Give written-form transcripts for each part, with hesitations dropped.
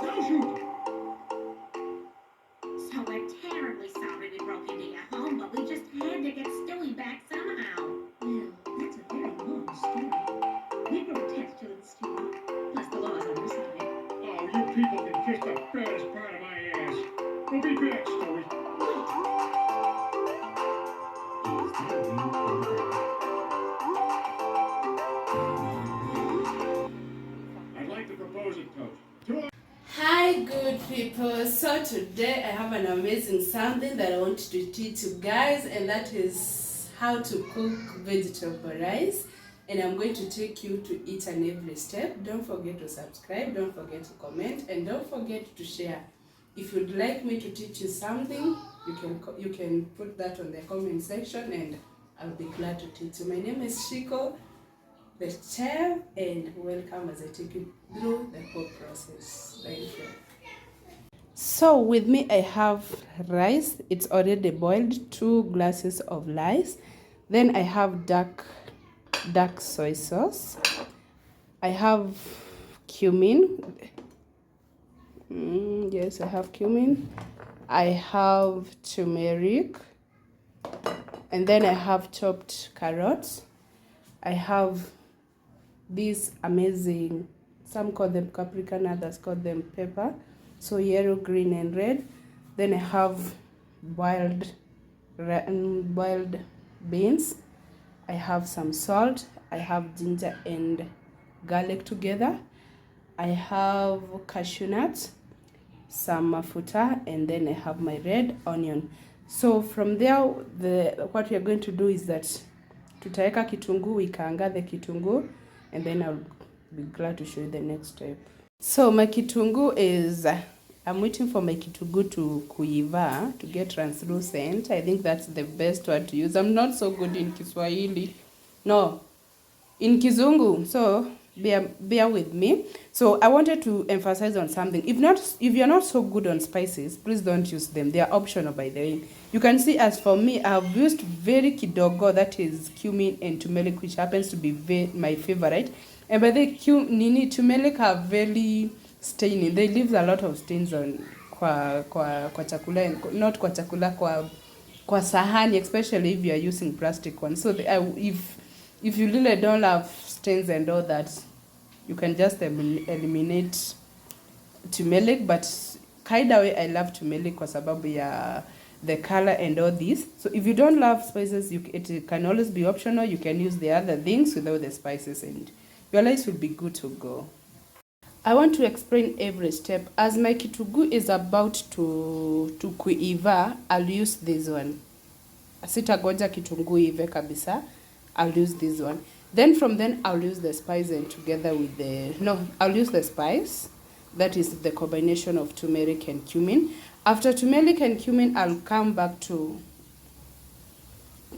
Don't shoot them. So we're terribly sorry we broke into your home, but we just had to get Stewie back somehow. Well, that's a very long story. We were attached to it, Stewie. Plus the law's on our side. Oh, you people can kiss the fattest part of my ass. We'll be back, Stewie. Wait. Is that real I'd like to propose a toast. Hi good people, so today I have an amazing something that I want to teach you guys, and that is how to cook vegetable rice. And I'm going to take you to each and every step. Don't forget to subscribe, don't forget to comment, and don't forget to share. If you'd like me to teach you something, you can put that on the comment section and I'll be glad to teach you. My name is Shiko, the chef, and welcome as I take you through the whole process. Thank you. So with me I have rice. It's already boiled, 2 glasses of rice. Then I have dark soy sauce. I have cumin. Yes, I have cumin. I have turmeric. And then I have chopped carrots. I have these amazing, some call them paprika, others call them pepper. So yellow, green, and red. Then I have boiled beans. I have some salt. I have ginger and garlic together. I have cashew nuts, some mafuta, and then I have my red onion. So from there, what we are going to do is that tutaweka kitunguu, we kaanga the kitunguu, and then I'll be glad to show you the next step. So my kitunguu is, I'm waiting for my kitunguu to kuiva, to get translucent. I think that's the best word to use. I'm not so good in Kiswahili. No, in Kizungu. So bear with me. So I wanted to emphasize on something. If you're not so good on spices, please don't use them. They are optional, by the way. You can see, as for me, I've used very kidogo, that is cumin and turmeric, which happens to be my favorite. And by the turmeric are very staining. They leave a lot of stains on kwa chakula, not kwa chakula, kwa sahani, especially if you are using plastic ones. So if you really don't have stains and all that, you can just eliminate turmeric. But kaida way I love turmeric kwa sababu ya the color and all this. So if you don't love spices, it can always be optional. You can use the other things without the spices and your rice will be good to go. I want to explain every step. As my kitunguu is about to kuiva, I'll use this one. Sitagoja kitunguu ive kabisa. I'll use this one. Then from then I'll use the spice, and together with I'll use the spice. That is the combination of turmeric and cumin. After turmeric and cumin, I'll come back to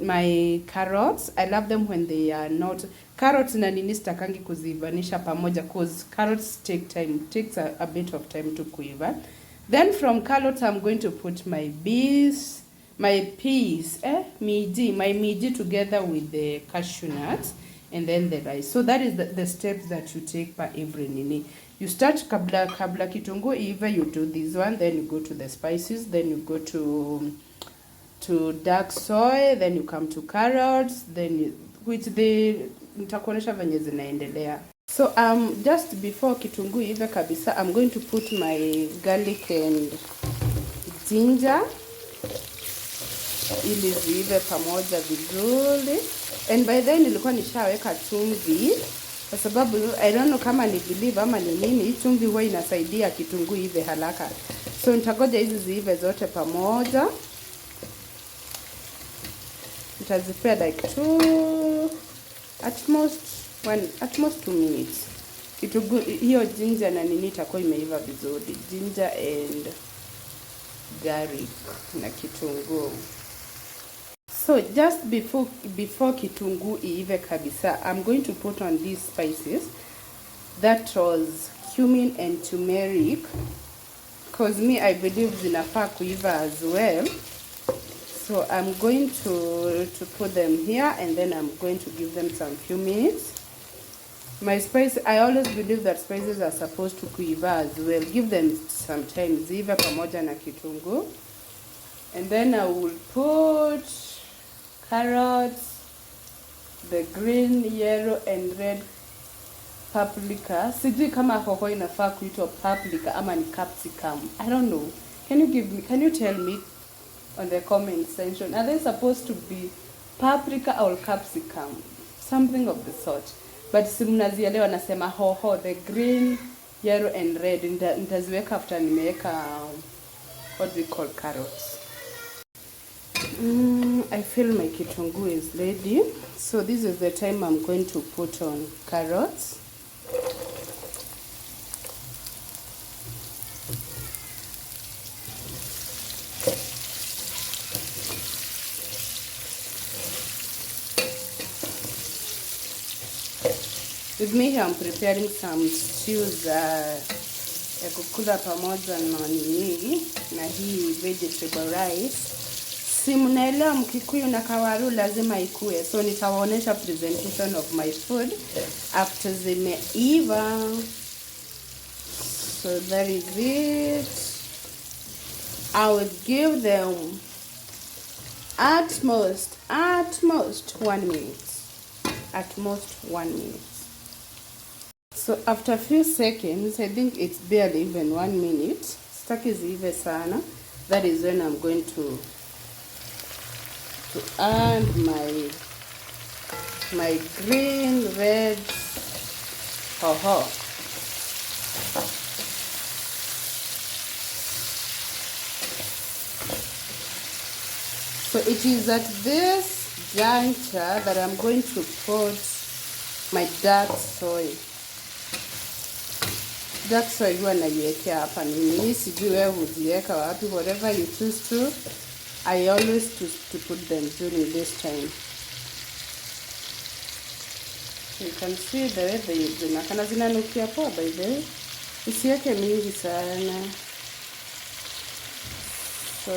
my carrots. I love them when they are not carrots na nini sitakangi kuzivanisha pamoja, because carrots take time, takes a bit of time to kuiva. Then from carrots I'm going to put my peas, my miji together with the cashew nuts, and then the rice. So that is the steps that you take per every nini. You start kabla kitunguu iva, you do this one, then you go to the spices, then you go to dark soy, then you come to carrots, then nitakuonesha venye zinaendelea. So just before kitunguu ive kabisa, I'm going to put my garlic and ginger ili ziive pamoja vizuri. And by then nilikuwa nishaweka chumvi kwa sababu I don't know kama ni believe ama ni nini, chumvi huwa inasaidia kitunguu ive haraka. So nitagoja hizi ziive zote pamoja. Nitazipea like at most 2 minutes. Kitunguu hiyo ginger na nini itakuwa imeiva vizuri. Ginger and garlic na kitunguu. So just before kitunguu iive kabisa, I'm going to put on these spices. That was cumin and turmeric, because I believe zinafaa kuiva as well. So I'm going to put them here, and then I'm going to give them some few minutes. My spice, I always believe that spices are supposed to kuiva as well. Give them some time ziva pamoja na kitunguu. And then I will put carrots, the green, yellow and red paprika. Sijui kama hoho inafaa kuitwa paprika ama ni capsicum. I don't know. Can you tell me on the comment section? Are they supposed to be paprika or capsicum? Something of the sort. But si mnazielewa, nasema hoho, the green, yellow and red. Nitaziweka after nimeweka what we call carrots. I feel my kitunguu is ready. So this is the time I'm going to put on carrots. With me here I'm preparing some stews ya kukula pamoja na nini na hii vegetable rice. Si mnaelewa Mkikuyu na Kawaru lazima ikue. So nitawaonesha presentation of my food after zimeiva. So that is it. I would give them at most 1 minute. At most 1 minute. So after a few seconds, I think it's barely even 1 minute. Staki ziive sana. That is when I'm going to add my green, red hoho. So it is at this juncture that I'm going to put my dark soy. Dark soy huwa naiwekea hapa nini, sijui wewe huziweka wapi, whatever you choose to. I always choose to put them during this time. You can see the way they zinakana zinanukia poa by the way. Usiweke mingi sana. So,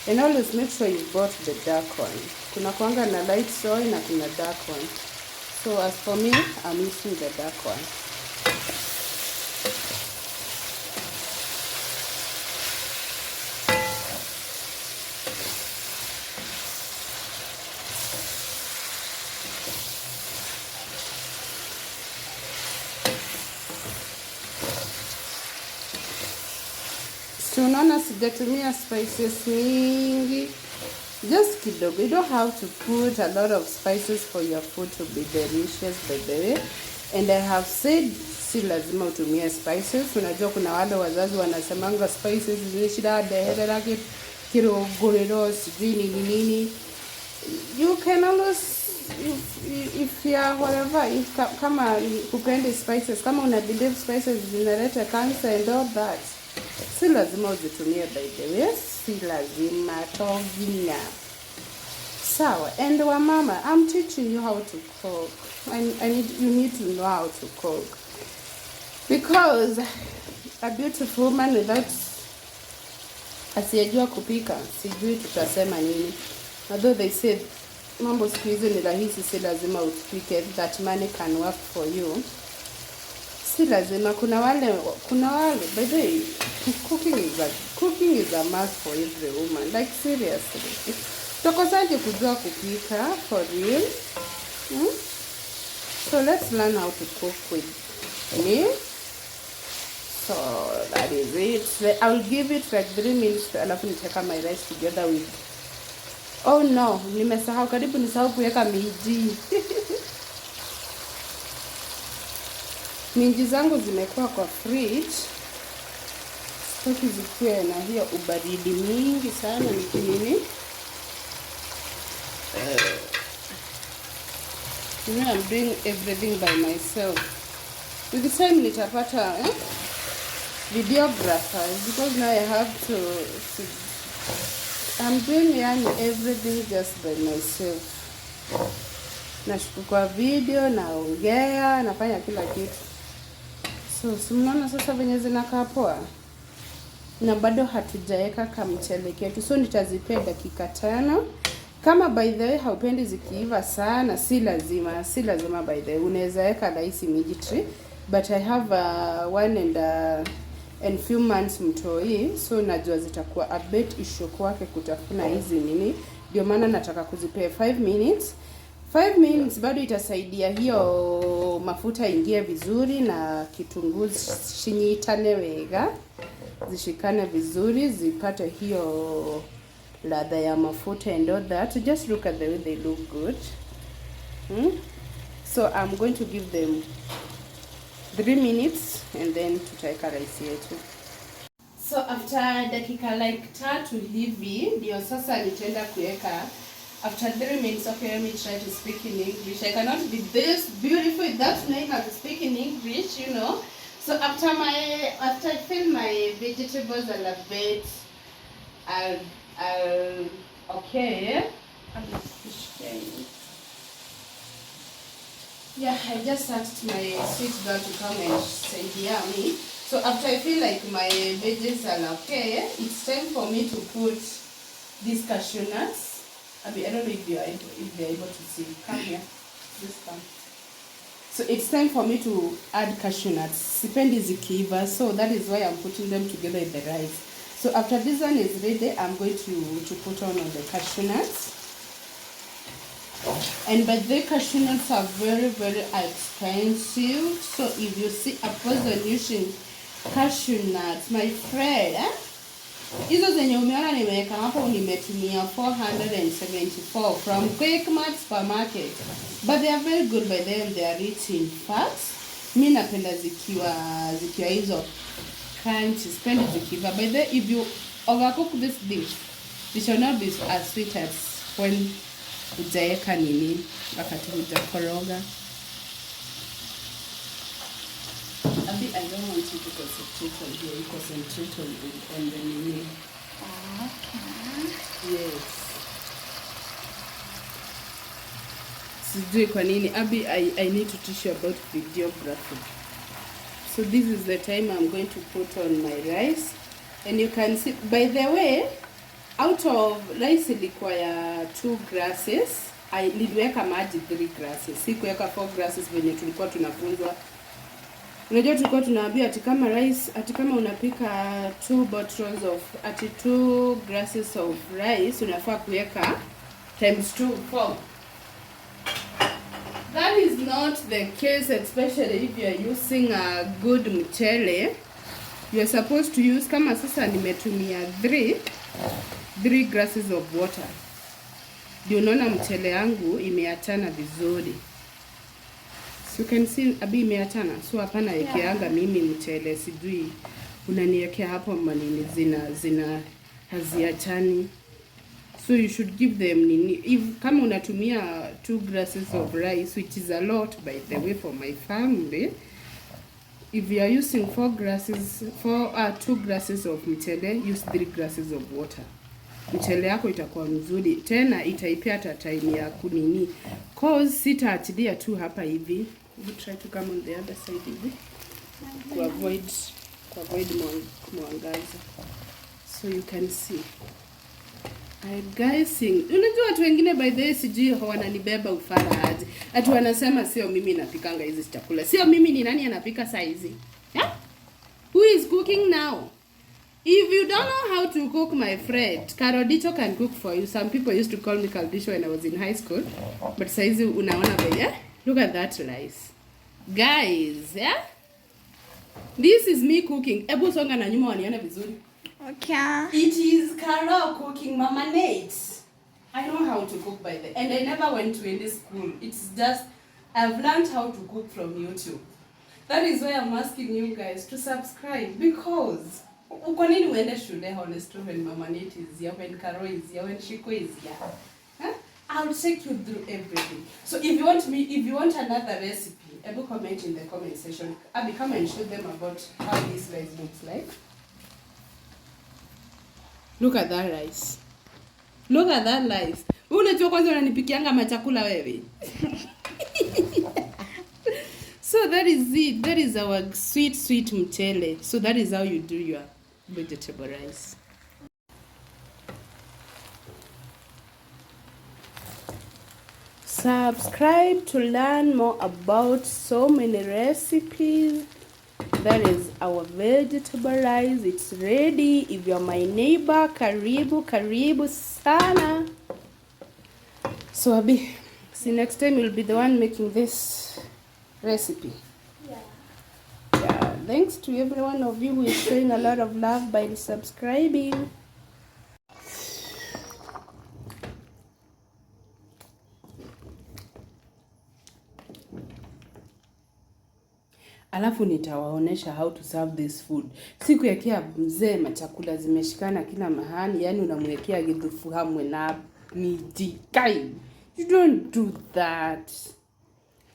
and always make sure you bought the dark one. Kuna kuanga na light soy na kuna dark one. So as for me, I'm using the dark one. Unaona sijatumia spices mingi, just kidogo. You don't have to put a lot of spices for your food to be delicious by the way. And I have said si lazima utumie spices. Unajua kuna wale wazazi wanasemanga spices ni shida deherera kirogorero sijui nini. You can always if you are whatever, if kama upende spices, kama una believe spices zinaleta cancer and all that, si lazima uzitumie by the way, si lazima tovina. Sawa, and wamama, I'm teaching you how to cook. You need to know how to cook. Because a beautiful woman without asiyejua kupika, sijui tutasema nini. Although they said mambo siku hizi ni rahisi, si lazima upike, that money can work for you. Si lazima, kuna wale by the way, cooking is a must for every woman, like seriously. Tukosaje kujua kupika for real? So let's learn how to cook with me. So that is it. I will give it like 3 minutes alafu niteka my rice together with. Oh no, nimesahau, karibu nisahau kuweka minji. Minji zangu zimekuwa kwa fridge. Sitaki zikuwe na hiyo ubaridi mingi sana nikinini. You know, I'm doing everything by myself. With the time nitapata videographer, because now I have to I'm doing everything just by myself. Nashukua video, naongea, nafanya kila kitu. So, simnaona sasa venye zinakaa poa. Na bado hatujaeka kamchele ketu. So, nitazipea dakika 5. Kama by the way haupendi zikiiva sana, si lazima by the way. Unaweza weka rice immediately, but I have one and few months mtoi, so najua zitakuwa a bit issue kwake kutafuna hizi nini. Ndio maana nataka kuzipea 5 minutes. 5 minutes bado itasaidia hiyo mafuta ingie vizuri na kitunguu shinyitane wega, zishikane vizuri, zipate hiyo ladha ya mafuta and all that. Just look at the way they look good. So I'm going to give them 3 minutes and then tutaweka rice yetu. So after dakika like 3 hivi ndio sasa nitaenda kuweka. After 3 minutes, okay, let me try to speak in English. I cannot be this beautiful without knowing how to speak in English, you know. So after I fill my vegetables a little bit, okay. Yeah, I just asked my sweet girl to come and send me. So after I feel like my veggies are okay, it's time for me to put these cashew nuts. I don't know if they're able to see. Come here. Just come. So it's time for me to add cashew nuts. Sipendi zikiiva, so that is why I'm putting them together in the rice. So after this one is ready, I'm going to put on the cashew nuts. And by the way, cashew nuts are very, very expensive. So if you see a person using cashew nuts, my friend, hizo zenye umeona nimeweka hapo nimetumia 474 from Quickmart supermarket, but they are very good by them. They are rich in fats. Mimi napenda zikiwa hizo crunchy, spend zikiva. By the if you overcook this dish, it shall not be as sweet as when ujaeka nini wakati hujakoroga. I don't want you to concentrate on here. You concentrate on the nini. Okay. Yes. Sijui kwa nini. Abby, I need to teach you about videography. So this is the time I'm going to put on my rice. And you can see, by the way, out of rice ilikuwa ya 2 glasses. Niliweka maji 3 glasses. Sikuweka 4 glasses venye tulikuwa tunafunzwa. Unajua tulikuwa tunaambia ati kama rice, ati kama unapika 2 bottles of, ati 2 glasses of rice unafaa kuweka times 2 4. That is not the case, especially if you are using a good mchele. You are supposed to use, kama sasa nimetumia 3 glasses of water. Ndio unaona mchele yangu imeachana vizuri. So you can see Abi imeachana. So hapana yekeanga mimi mchele sijui unaniwekea hapo manini zina haziachani. So you should give them nini. If kama unatumia 2 glasses of rice, which is a lot by the way for my family. If you are using 2 glasses of mchele, use 3 glasses of water. Mchele yako itakuwa mzuri. Tena itaipea hata time ya kunini. Cause sitaachilia tu hapa hivi. We try to come on the other side hivi. To avoid mwangaza. So you can see. Guys, unajua watu wengine by the way sijui wananibeba ufara aje. Ati wanasema sio mimi napikanga hizi chakula. Sio mimi, ni nani anapika saa hizi? Yeah? Who is cooking now? If you don't know how to cook, my friend, Karodicho can cook for you. Some people used to call me Karodicho when I was in high school. But saa hizi unaona by, yeah? Look at that rice. Guys, yeah? This is me cooking. Ebu songa na nyuma wanione vizuri. Okay. It is Carol cooking, Mama Nate. I know how to cook by the and I never went to any school. It's just I've learned how to cook from YouTube. That is why I'm asking you guys to subscribe, because kwa nini uende shule honest when Mama Nate is here, when Carol is here, when Shiko is here? Huh? I'll take you through everything. So if you want another recipe, ever comment in the comment section. Abby, come and show them about how this rice looks like. Look at that rice. Look at that rice. Unajua kwanza unanipikianga machakula wewe. So that is it. That is our sweet mchele. So that is how you do your vegetable rice. Subscribe to learn more about so many recipes. That is our vegetable rice. It's ready. If you're my neighbor, karibu sana. So Abi, see, next time you'll be the one making this recipe. Yeah, thanks to every one of you who is showing a lot of love by subscribing. Alafu nitawaonesha how to serve this food. Siku yakia mzee machakula zimeshikana kila mahali, yani unamwekea githufu hamwe na miti. Kai, you don't do that.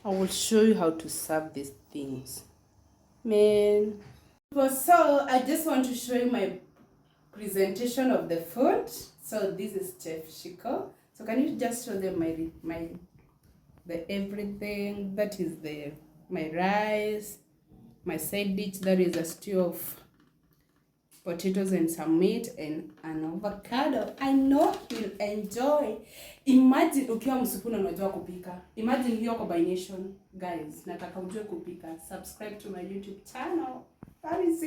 I will show you how to serve these things. Man. So I just want to show you my presentation of the food. So this is Chef Shiko. So can you just show them the everything? That is my rice, my side dish, that is a stew of potatoes and some meat and an avocado. I know you'll enjoy. Imagine ukiwa msukuna unajua kupika. Imagine hiyo combination, guys. Nataka ujue kupika. Subscribe to my YouTube channel. That is it.